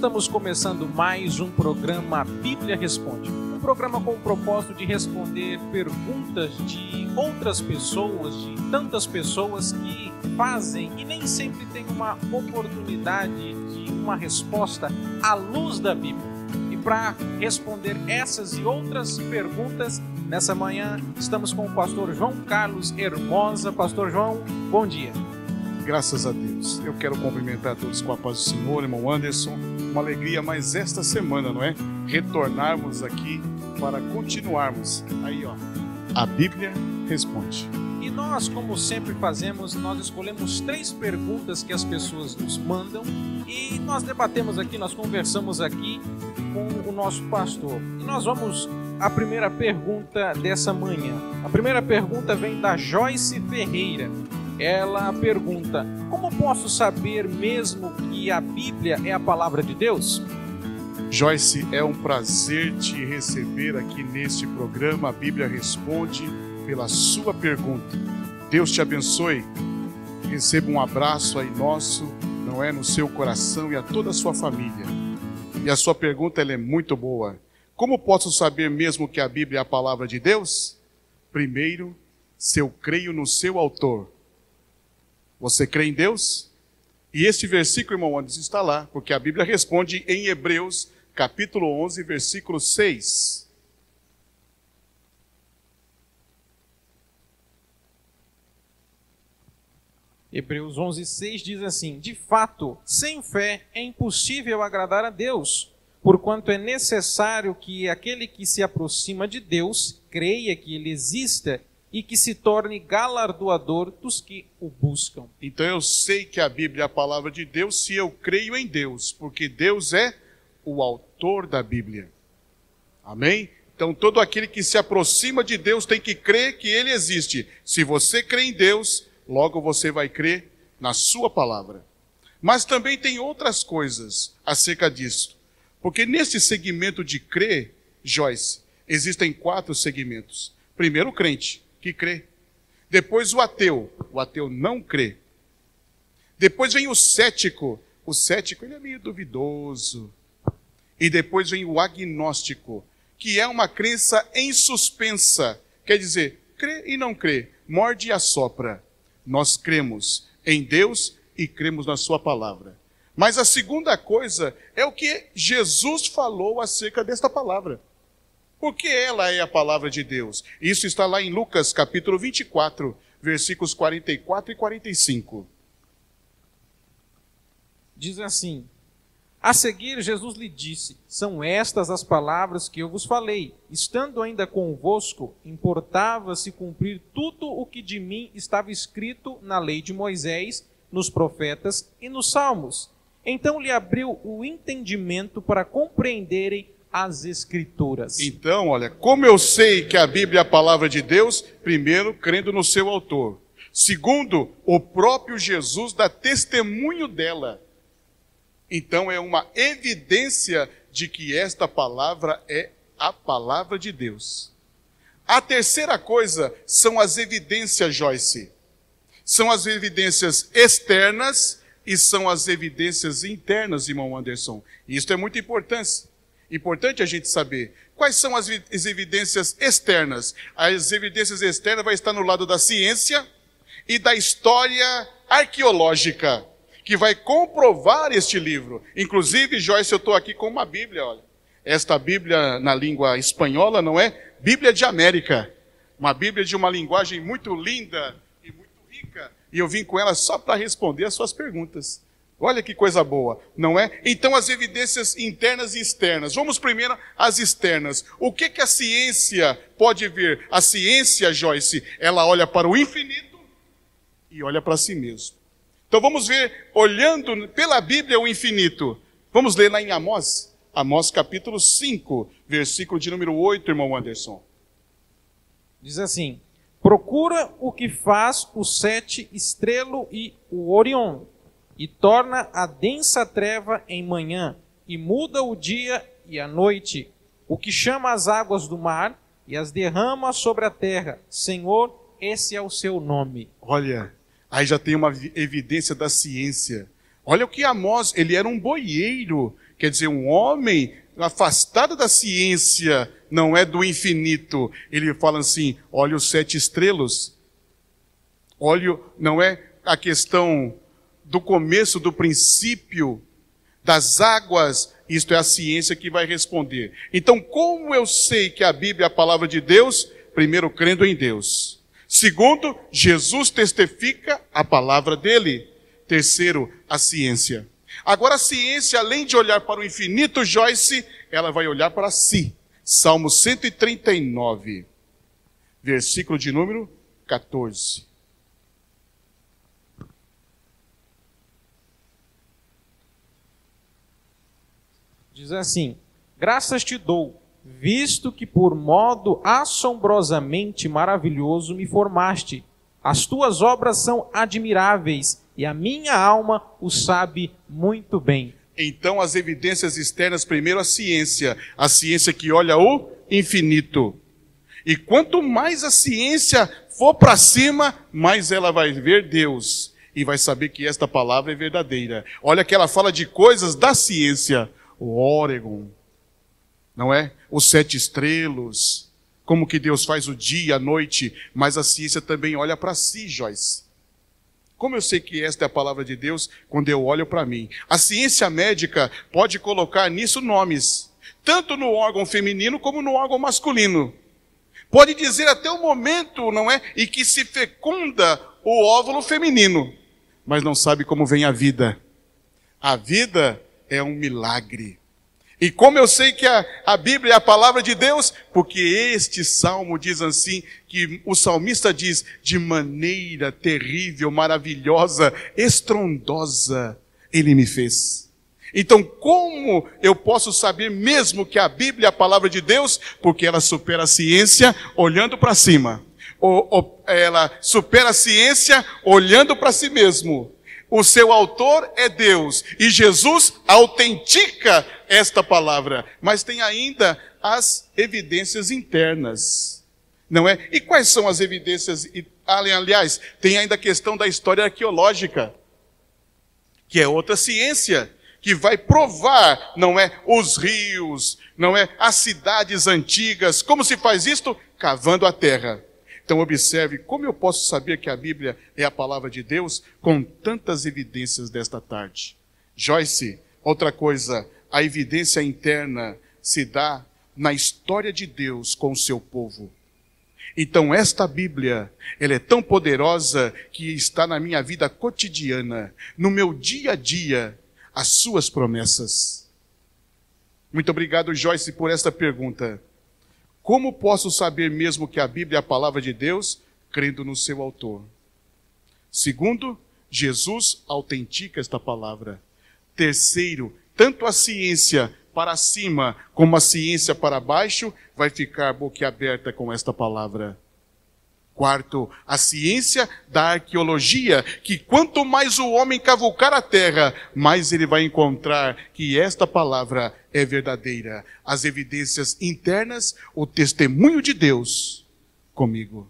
Estamos começando mais um programa Bíblia Responde. Um programa com o propósito de responder perguntas de outras pessoas, de tantas pessoas que fazem e nem sempre têm uma oportunidade de uma resposta à luz da Bíblia. E para responder essas e outras perguntas, nessa manhã estamos com o pastor João Carlos Hermosa. Pastor João, bom dia. Graças a Deus. Eu quero cumprimentar todos com a paz do Senhor, irmão Anderson. Uma alegria mais esta semana, não é? Retornarmos aqui para continuarmos. Aí, ó, a Bíblia Responde. E nós, como sempre fazemos, nós escolhemos 3 perguntas que as pessoas nos mandam e nós debatemos aqui, nós conversamos aqui com o nosso pastor. E nós vamos à primeira pergunta dessa manhã. A primeira pergunta vem da Joyce Ferreira. Ela pergunta: como posso saber mesmo que a Bíblia é a palavra de Deus? Joyce, é um prazer te receber aqui neste programa. A Bíblia Responde, pela sua pergunta. Deus te abençoe. Receba um abraço aí nosso, não é, no seu coração e a toda a sua família. E a sua pergunta, ela é muito boa. Como posso saber mesmo que a Bíblia é a palavra de Deus? Primeiro, se eu creio no seu autor. Você crê em Deus? E este versículo, irmão Anderson, está lá, porque a Bíblia responde em Hebreus, capítulo 11, versículo 6. Hebreus 11, 6 diz assim: de fato, sem fé é impossível agradar a Deus, porquanto é necessário que aquele que se aproxima de Deus creia que Ele exista e que se torne galardoador dos que o buscam. Então eu sei que a Bíblia é a palavra de Deus se eu creio em Deus, porque Deus é o autor da Bíblia. Amém? Então todo aquele que se aproxima de Deus tem que crer que Ele existe. Se você crê em Deus, logo você vai crer na sua palavra. Mas também tem outras coisas acerca disso. Porque nesse segmento de crer, Joyce, existem 4 segmentos. Primeiro, o crente, que crê. Depois o ateu não crê. Depois vem o cético ele é meio duvidoso. E depois vem o agnóstico, que é uma crença em suspensa, quer dizer, crê e não crê, morde e assopra. Nós cremos em Deus e cremos na sua palavra. Mas a segunda coisa é o que Jesus falou acerca desta palavra. Porque ela é a palavra de Deus. Isso está lá em Lucas capítulo 24, versículos 44 e 45. Diz assim: a seguir Jesus lhe disse: são estas as palavras que eu vos falei. Estando ainda convosco, importava-se cumprir tudo o que de mim estava escrito na lei de Moisés, nos profetas e nos salmos. Então lhe abriu o entendimento para compreenderem as Escrituras. Então, olha, como eu sei que a Bíblia é a palavra de Deus? Primeiro, crendo no seu autor. Segundo, o próprio Jesus dá testemunho dela. Então é uma evidência de que esta palavra é a palavra de Deus. A terceira coisa são as evidências, Joyce. São as evidências externas e são as evidências internas, irmão Anderson. Isso é muito importante. Importante a gente saber. Quais são as evidências externas? As evidências externas vão estar no lado da ciência e da história arqueológica, que vai comprovar este livro. Inclusive, Joyce, eu estou aqui com uma Bíblia, olha. Esta Bíblia na língua espanhola, não é? Bíblia de América. Uma Bíblia de uma linguagem muito linda e muito rica. E eu vim com ela só para responder as suas perguntas. Olha que coisa boa, não é? Então as evidências internas e externas. Vamos primeiro às externas. O que a ciência pode ver? A ciência, Joyce, ela olha para o infinito e olha para si mesmo. Então vamos ver, olhando pela Bíblia o infinito. Vamos ler lá em Amós. Amós capítulo 5, versículo de número 8, irmão Anderson. Diz assim: procura o que faz o 7 estrelo e o Orion, e torna a densa treva em manhã, e muda o dia e a noite, o que chama as águas do mar e as derrama sobre a terra. Senhor, esse é o seu nome. Olha, aí já tem uma evidência da ciência. Olha o que Amós, ele era um boieiro, quer dizer, um homem afastado da ciência, não é do infinito. Ele fala assim, olha os 7 estrelas, olha, não é a questão do começo, do princípio, das águas, isto é a ciência que vai responder. Então, como eu sei que a Bíblia é a palavra de Deus? Primeiro, crendo em Deus. Segundo, Jesus testifica a palavra dele. Terceiro, a ciência. Agora a ciência, além de olhar para o infinito, Joyce, ela vai olhar para si. Salmo 139, versículo de número 14. Diz assim: graças te dou, visto que por modo assombrosamente maravilhoso me formaste. As tuas obras são admiráveis, e a minha alma o sabe muito bem. Então as evidências externas, primeiro a ciência que olha o infinito. E quanto mais a ciência for para cima, mais ela vai ver Deus. E vai saber que esta palavra é verdadeira. Olha que ela fala de coisas da ciência. O Oregon, não é? Os 7 estrelas, como que Deus faz o dia, a noite, mas a ciência também olha para si, Joyce. Como eu sei que esta é a palavra de Deus? Quando eu olho para mim. A ciência médica pode colocar nisso nomes, tanto no órgão feminino como no órgão masculino. Pode dizer até o momento, não é? Em que se fecunda o óvulo feminino, mas não sabe como vem a vida. A vida é um milagre. E como eu sei que a Bíblia é a palavra de Deus? Porque este salmo diz assim, que o salmista diz, de maneira terrível, maravilhosa, estrondosa, ele me fez. Então como eu posso saber mesmo que a Bíblia é a palavra de Deus? Porque ela supera a ciência olhando para cima. Ela supera a ciência olhando para si mesmo. O seu autor é Deus, e Jesus autentica esta palavra. Mas tem ainda as evidências internas, não é? E quais são as evidências? Aliás, tem ainda a questão da história arqueológica, que é outra ciência, que vai provar, não é? Os rios, não é? As cidades antigas. Como se faz isto? Cavando a terra. Então observe como eu posso saber que a Bíblia é a palavra de Deus com tantas evidências desta tarde. Joyce, outra coisa, a evidência interna se dá na história de Deus com o seu povo. Então esta Bíblia, ela é tão poderosa que está na minha vida cotidiana, no meu dia a dia, as suas promessas. Muito obrigado, Joyce, por esta pergunta. Como posso saber mesmo que a Bíblia é a palavra de Deus? Crendo no seu autor. Segundo, Jesus autentica esta palavra. Terceiro, tanto a ciência para cima como a ciência para baixo vai ficar boquiaberta com esta palavra. Quarto, a ciência da arqueologia, que quanto mais o homem cavucar a terra, mais ele vai encontrar que esta palavra é verdadeira. As evidências internas, o testemunho de Deus comigo.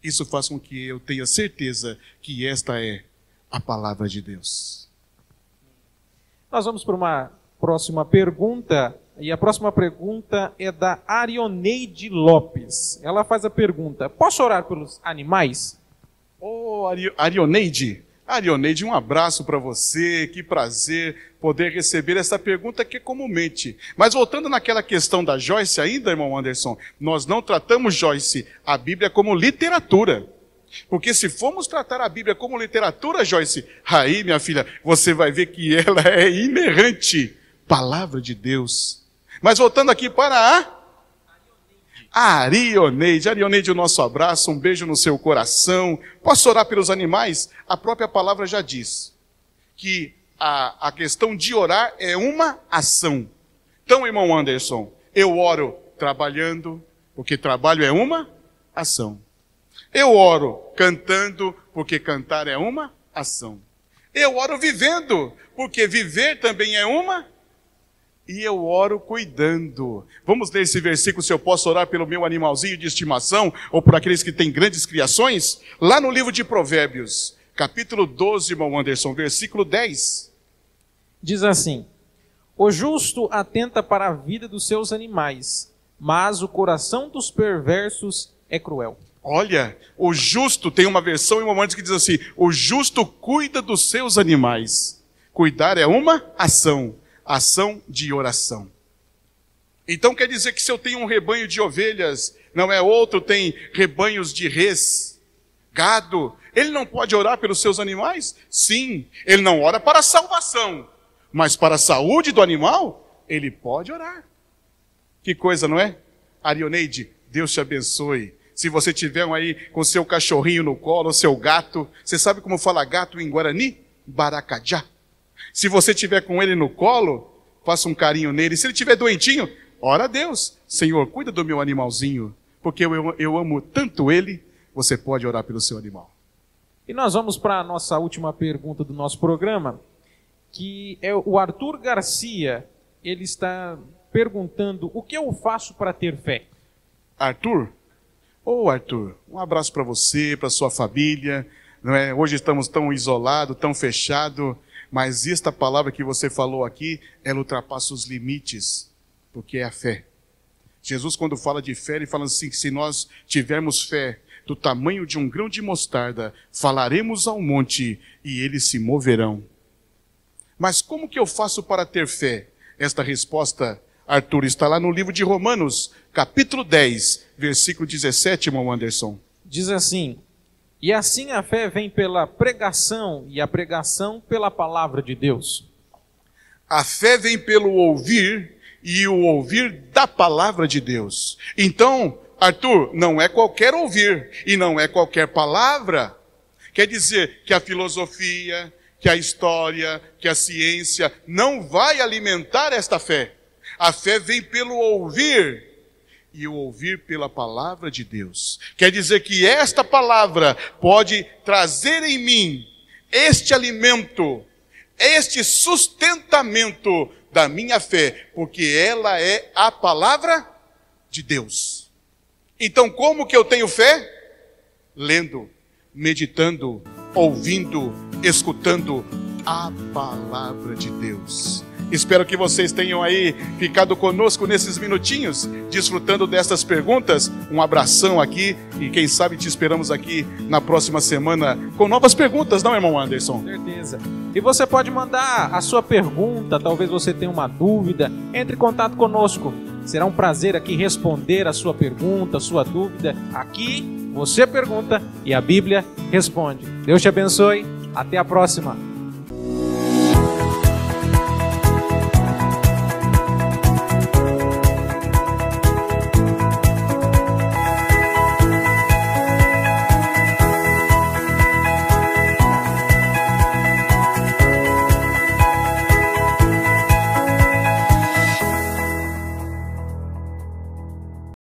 Isso faz com que eu tenha certeza que esta é a palavra de Deus. Nós vamos para uma próxima pergunta. E a próxima pergunta é da Arioneide Lopes. Ela faz a pergunta: posso orar pelos animais? Arioneide, um abraço para você, que prazer poder receber essa pergunta que é comumente. Mas voltando naquela questão da Joyce ainda, irmão Anderson, nós não tratamos, Joyce, a Bíblia como literatura. Porque se formos tratar a Bíblia como literatura, Joyce, aí, minha filha, você vai ver que ela é inerrante, palavra de Deus. Mas voltando aqui para a Arioneide. Arioneide, o nosso abraço, um beijo no seu coração. Posso orar pelos animais? A própria palavra já diz que a questão de orar é uma ação. Então, irmão Anderson, eu oro trabalhando, porque trabalho é uma ação. Eu oro cantando, porque cantar é uma ação. Eu oro vivendo, porque viver também é uma ação. E eu oro cuidando. Vamos ler esse versículo, se eu posso orar pelo meu animalzinho de estimação, ou por aqueles que têm grandes criações? Lá no livro de Provérbios, capítulo 12, irmão Anderson, versículo 10. Diz assim: o justo atenta para a vida dos seus animais, mas o coração dos perversos é cruel. Olha, o justo, tem uma versão em Romanos que diz assim: o justo cuida dos seus animais. Cuidar é uma ação de oração. Então quer dizer que se eu tenho um rebanho de ovelhas, não é outro, tem rebanhos de res, gado, ele não pode orar pelos seus animais? Sim, ele não ora para a salvação, mas para a saúde do animal, ele pode orar. Que coisa, não é? Arioneide, Deus te abençoe. Se você tiver aí com seu cachorrinho no colo, seu gato, você sabe como fala gato em Guarani? Baracajá. Se você tiver com ele no colo, faça um carinho nele. Se ele estiver doentinho, ora a Deus. Senhor, cuida do meu animalzinho, porque eu amo tanto ele. Você pode orar pelo seu animal. E nós vamos para a nossa última pergunta do nosso programa, que é o Arthur Garcia. Ele está perguntando: o que eu faço para ter fé? Arthur? Ô Arthur, um abraço para você, para sua família. Não é? Hoje estamos tão isolados, tão fechados, mas esta palavra que você falou aqui, ela ultrapassa os limites, porque é a fé. Jesus, quando fala de fé, ele fala assim, que se nós tivermos fé do tamanho de um grão de mostarda, falaremos ao monte e eles se moverão. Mas como que eu faço para ter fé? Esta resposta, Arthur, está lá no livro de Romanos, capítulo 10, versículo 17, irmão Anderson. Diz assim: e assim a fé vem pela pregação, e a pregação pela palavra de Deus. A fé vem pelo ouvir, e o ouvir da palavra de Deus. Então, Arthur, não é qualquer ouvir, e não é qualquer palavra. Quer dizer que a filosofia, que a história, que a ciência não vai alimentar esta fé. A fé vem pelo ouvir, e o ouvir pela palavra de Deus. Quer dizer que esta palavra pode trazer em mim este alimento, este sustentamento da minha fé, porque ela é a palavra de Deus. Então como que eu tenho fé? Lendo, meditando, ouvindo, escutando a palavra de Deus. Espero que vocês tenham aí ficado conosco nesses minutinhos, desfrutando dessas perguntas. Um abração aqui e quem sabe te esperamos aqui na próxima semana com novas perguntas, não, irmão Anderson? Com certeza. E você pode mandar a sua pergunta, talvez você tenha uma dúvida, entre em contato conosco. Será um prazer aqui responder a sua pergunta, a sua dúvida. Aqui você pergunta e a Bíblia responde. Deus te abençoe. Até a próxima.